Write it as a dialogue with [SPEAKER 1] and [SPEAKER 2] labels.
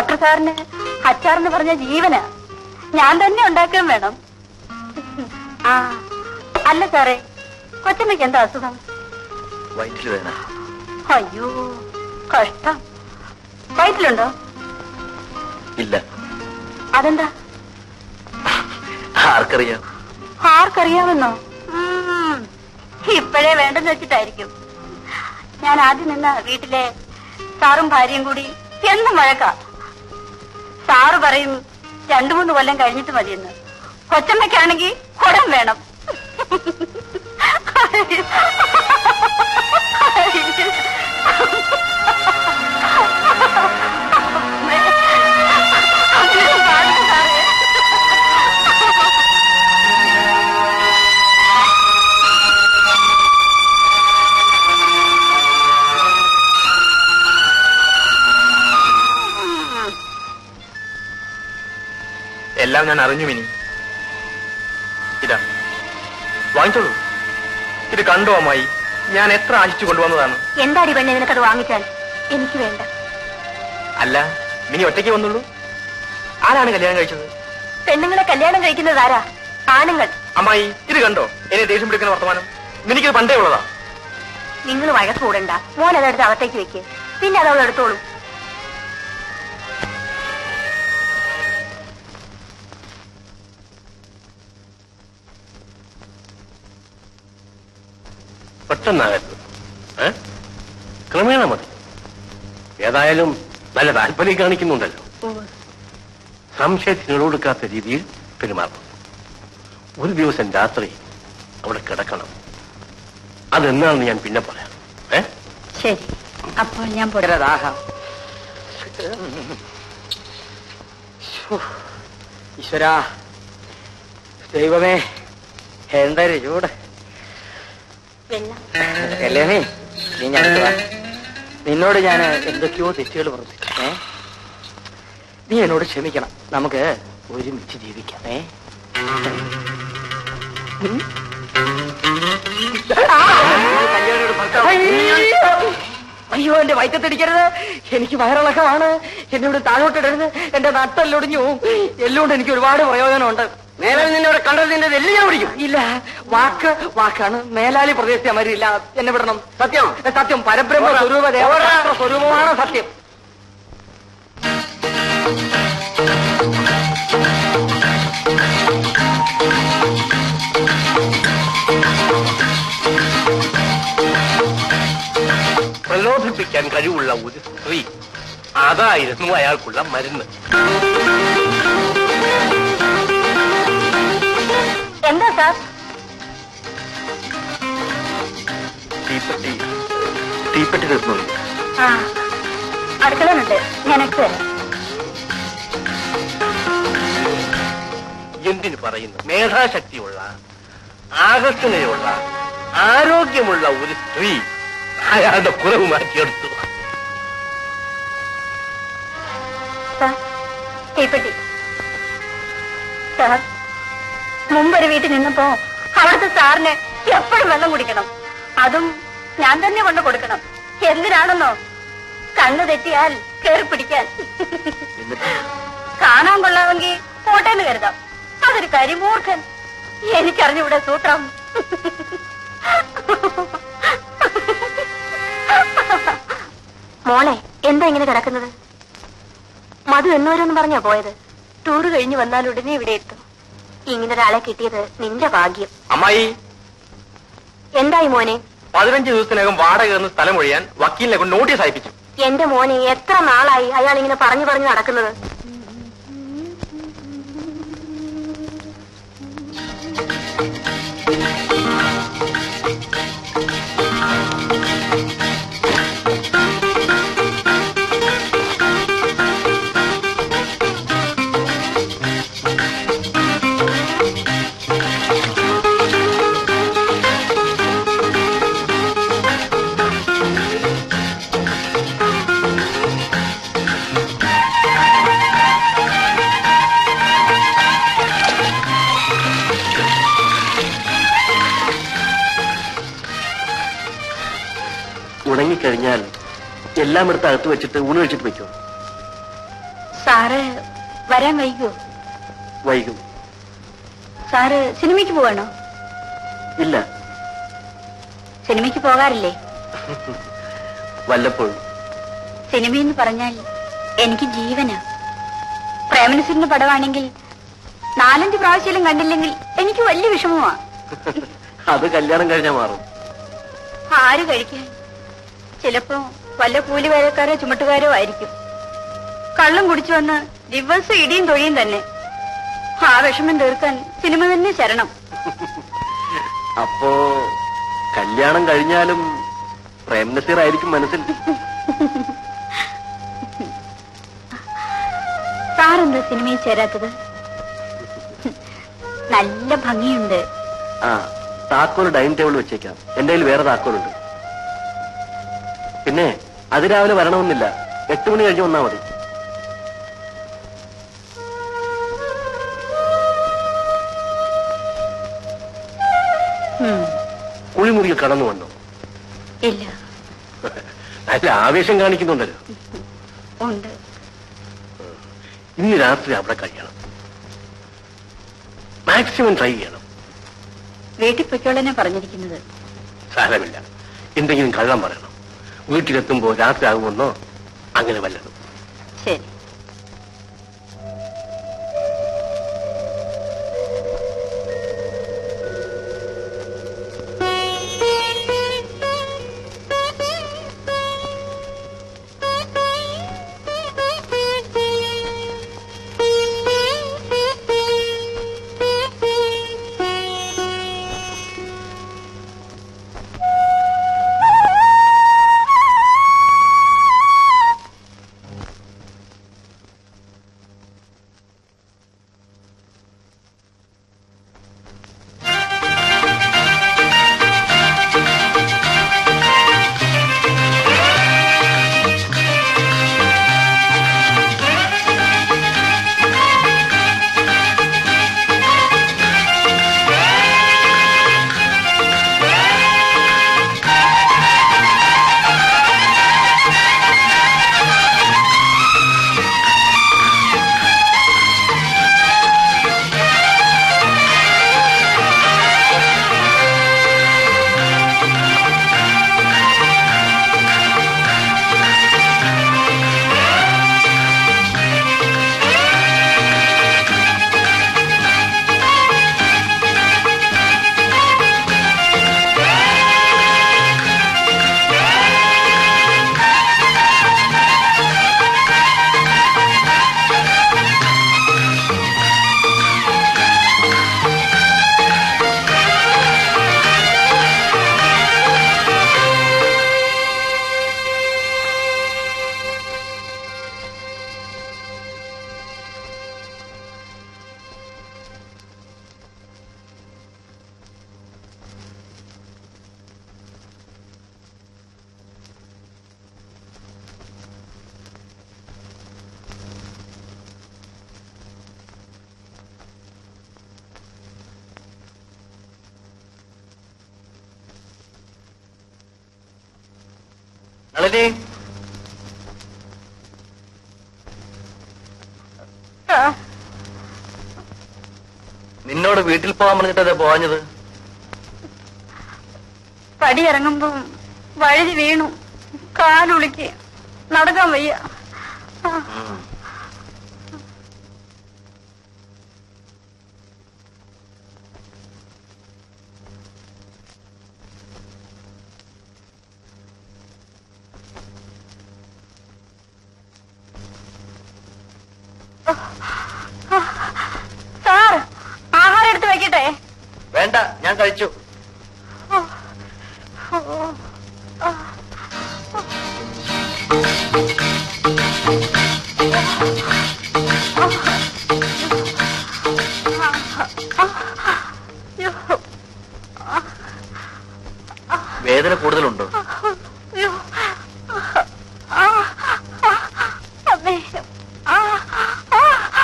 [SPEAKER 1] Doctor സാറിന് അച്ചാറെന്ന് പറഞ്ഞ ജീവനാ. ഞാൻ തന്നെ ഉണ്ടാക്കാൻ വേണം. ആ അല്ല സാറേ, കൊച്ചമ്മയ്ക്ക് എന്താ അസുഖം?
[SPEAKER 2] വയറ്റില് വേദന.
[SPEAKER 1] അയ്യോ കഷ്ടം. വയറ്റിലുണ്ടോ?
[SPEAKER 2] ഇല്ല.
[SPEAKER 1] അതെന്താ?
[SPEAKER 2] ആർക്കറിയാം?
[SPEAKER 1] ആർക്കറിയാമെന്നോ? ഇപ്പോഴേ വേണ്ടെന്ന് വെച്ചിട്ടായിരിക്കും. ഞാൻ ആദ്യം നിന്ന വീട്ടിലെ സാറും ഭാര്യയും കൂടി എന്നും വഴക്കാ. സാറ് പറയും 2-3 കൊല്ലം കഴിഞ്ഞിട്ട് മതിയെന്ന്. കൊച്ചമ്മയ്ക്കാണെങ്കിൽ കുടം വേണം.
[SPEAKER 2] എല്ലാം ഞാൻ അറിഞ്ഞു മിനി. ഇതാ വാങ്ങിച്ചോളൂ. ഇത് കണ്ടോ അമ്മായി, ഞാൻ എത്ര ആശിച്ചു കൊണ്ടുവന്നതാണ്.
[SPEAKER 1] എന്താടി പെണ്ണെ നിനക്കത് വാങ്ങിച്ചാൽ? എനിക്ക് വേണ്ട.
[SPEAKER 2] അല്ല, മിനി ഒറ്റയ്ക്ക് വന്നുള്ളൂ. ആരാണ് കല്യാണം കഴിച്ചത്?
[SPEAKER 1] പെണ്ണുങ്ങളെ കല്യാണം കഴിക്കുന്നത് ആരാ? ആണുങ്ങൾ.
[SPEAKER 2] അമ്മായി ഇത് കണ്ടോ, എന്നെ ദേഷ്യം പിടിക്കുന്ന വർത്തമാനം. മിനിക്കത് പണ്ടേ ഉള്ളതാ.
[SPEAKER 1] നിങ്ങൾ വഴക്ക് കൂടണ്ട. മോൻ അതെടുത്ത് അകത്തേക്ക് വെക്ക്, പിന്നെ അതവൾ എടുത്തോളൂ.
[SPEAKER 3] പെട്ടെന്നാകരുത്, ക്രമേണ മതി. ഏതായാലും നല്ല താല്പര്യം കാണിക്കുന്നുണ്ടല്ലോ. സംശയത്തിന് കൊടുക്കാത്ത രീതിയിൽ പെരുമാറണം. ഒരു ദിവസം രാത്രി അവിടെ കിടക്കണം. അതെന്നാണെന്ന് ഞാൻ പിന്നെ പറയാം.
[SPEAKER 1] ശരി, അപ്പോൾ ഞാൻ പോരാതാകാം.
[SPEAKER 4] ഈശ്വരാ, ദൈവമേ, എന്തൊരു ചൂട്. കല്യാണി, നീ ഞങ്ങൾക്ക് വാ. നിന്നോട് ഞാൻ എന്തൊക്കെയോ തെറ്റുകൾ പറഞ്ഞു. നീ എന്നോട് ക്ഷമിക്കണം. നമുക്ക് ഒരുമിച്ച് ജീവിക്കാം. അയ്യോ, എന്റെ വയറ്റത്തടിക്കരുത്. എനിക്ക് വയറിളക്കമാണ്. എന്നോട് താഴോട്ടിടരുത്. എന്റെ നട്ടെല്ലൊടിഞ്ഞു. എല്ലുകൊണ്ട് എനിക്ക് ഒരുപാട് പ്രയോജനമുണ്ട്. മേലാലി നിന്നോട് കണ്ടത് നിന്റെ എല്ലാം ഞാൻ പിടിക്കും. ഇല്ല, വാക്കാണ്. മേലാലി പ്രദേശത്തെ മരിയില്ല. എന്നെ വിടണം. സത്യം, സത്യം. പരബ്രഹ്മ സ്വരൂപ ദേവരാഷ്ട്ര സ്വരൂപമാണ് സത്യം.
[SPEAKER 3] പ്രലോഭിപ്പിക്കാൻ കഴിവുള്ള ഒരു സ്ത്രീ, അതായിരുന്നു അയാൾക്കുള്ള മരുന്ന്.
[SPEAKER 1] എന്താ സാർ?
[SPEAKER 2] തീപ്പെട്ടി തീർന്നു.
[SPEAKER 1] അടുക്കളയുണ്ട്, ഞാൻ എടുത്തു തരാം.
[SPEAKER 3] എന്തിനു പറയുന്നു? മേധാശക്തിയുള്ള, ആകർഷണയുള്ള, ആരോഗ്യമുള്ള ഒരു സ്ത്രീ അയാളുടെ കുറവ് മാറ്റിയെടുത്തു.
[SPEAKER 1] തീപ്പെട്ടി സാർ, മുമ്പൊരു വീട്ടിൽ നിന്നപ്പോ അവിടുത്തെ സാറിന് എപ്പോഴും വെള്ളം കുടിക്കണം. അതും ഞാൻ തന്നെ കൊണ്ട് കൊടുക്കണം. എന്തിനാണെന്നോ? കണ്ണു തെറ്റിയാൽ കയറി പിടിക്കാൻ. കാണാൻ കൊള്ളാമെങ്കിൽ പോട്ടേന്ന് കരുതാം. അതൊരു കരിമൂർഖൻ. എനിക്കറിഞ്ഞൂടെ സൂത്രം. മോളെ, എന്താ ഇങ്ങനെ കിടക്കുന്നത്? മധു എന്നോരെന്ന് പറഞ്ഞാ പോയത്. ടൂറ് കഴിഞ്ഞ് വന്നാൽ ഉടനെ ഇവിടെ എത്തും. ഇങ്ങനൊരാളെ കിട്ടിയത് നിന്റെ ഭാഗ്യം.
[SPEAKER 2] അമ്മായി,
[SPEAKER 1] എന്തായി മോനെ?
[SPEAKER 2] 15 ദിവസത്തിനകം വാടക എന്ന് സ്ഥലം ഒഴിയാൻ വക്കീലിനെ കൊണ്ട് നോട്ടീസ് അയപ്പിച്ചു.
[SPEAKER 1] എന്റെ മോനെ, എത്ര നാളായി അയാൾ ഇങ്ങനെ പറഞ്ഞു നടക്കുന്നത്?
[SPEAKER 3] ഉണങ്ങിക്കഴിഞ്ഞാൽ എല്ലാം എടുത്ത് അകത്ത് വെച്ചിട്ട് ഊണ് കഴിച്ചിട്ട് വെക്കോ.
[SPEAKER 1] സാറ് വരാൻ വൈകുമോ?
[SPEAKER 3] വൈകും.
[SPEAKER 1] സാറ് സിനിമയ്ക്ക് പോവാണോ?
[SPEAKER 3] ഇല്ല.
[SPEAKER 1] സിനിമയ്ക്ക് പോകാറില്ലേ?
[SPEAKER 3] വല്ലപ്പോഴും.
[SPEAKER 1] സിനിമയെന്ന് പറഞ്ഞാൽ എനിക്ക് ജീവനാ. പ്രേമനസിന്റെ പടമാണെങ്കിൽ 4-5 പ്രാവശ്യം കണ്ടില്ലെങ്കിൽ എനിക്ക് വലിയ വിഷമമാ.
[SPEAKER 3] അത് കല്യാണം കഴിഞ്ഞാൽ മാറും.
[SPEAKER 1] ആര് കഴിക്കാൻ? ചിലപ്പോ വല്ല കൂലിവേലക്കാരോ ചുമട്ടുകാരോ ആയിരിക്കും. കള്ളം കുടിച്ചു വന്ന് ദിവസം ഇടിയും തൊഴിയും തന്നെ. ആ വിഷമം തീർക്കാൻ സിനിമ തന്നെ ശരണം.
[SPEAKER 3] അപ്പോ കല്യാണം കഴിഞ്ഞാലും പ്രേംനസീർ ആയിരിക്കും മനസ്സിൽ.
[SPEAKER 1] സാറെന്താ സിനിമയിൽ ചേരാത്തത്? നല്ല ഭംഗിയുണ്ട്.
[SPEAKER 3] ആ, താക്കോൽ ഡൈനിങ് ടേബിൾ വെച്ചേക്കാം. എന്റെ കയ്യിൽ വേറെ താക്കോലുണ്ട്. പിന്നെ അതിരാവിലെ വരണമെന്നില്ല, 8 മണി കഴിഞ്ഞ് വന്നാ മതി. കുളിമുറിയിൽ കടന്നു വന്നോ?
[SPEAKER 1] ഇല്ല.
[SPEAKER 3] നല്ല ആവേശം കാണിക്കുന്നുണ്ടല്ലോ.
[SPEAKER 1] ഉണ്ട്.
[SPEAKER 3] ഇന്ന് രാത്രി അവിടെ കഴിയണം. മാക്സിമം ട്രൈ ചെയ്യണം.
[SPEAKER 1] വീട്ടിൽ പൊയ്ക്കോളനെ പറഞ്ഞിരിക്കുന്നത്.
[SPEAKER 3] സാരമില്ല, എന്തെങ്കിലും കള്ളം പറയണം. വീട്ടിലെത്തുമ്പോ രാത്രി ആകുമെന്നോ അങ്ങനെ വല്ലതും.
[SPEAKER 1] ശരി.
[SPEAKER 2] നളിനി, നിന്നോട് വീട്ടിൽ പോകാൻ പറഞ്ഞിട്ടേ പോവാഞ്ഞത്?
[SPEAKER 1] പടി ഇറങ്ങുമ്പോ വഴുതി വീണു. കാലുളിക്ക് നടക്കാൻ വയ്യ. സാർ, ആഹാരം എടുത്ത് വെക്കട്ടെ?
[SPEAKER 2] വേണ്ട, ഞാൻ കഴിച്ചു. വേദന കൂടുതലുണ്ട്.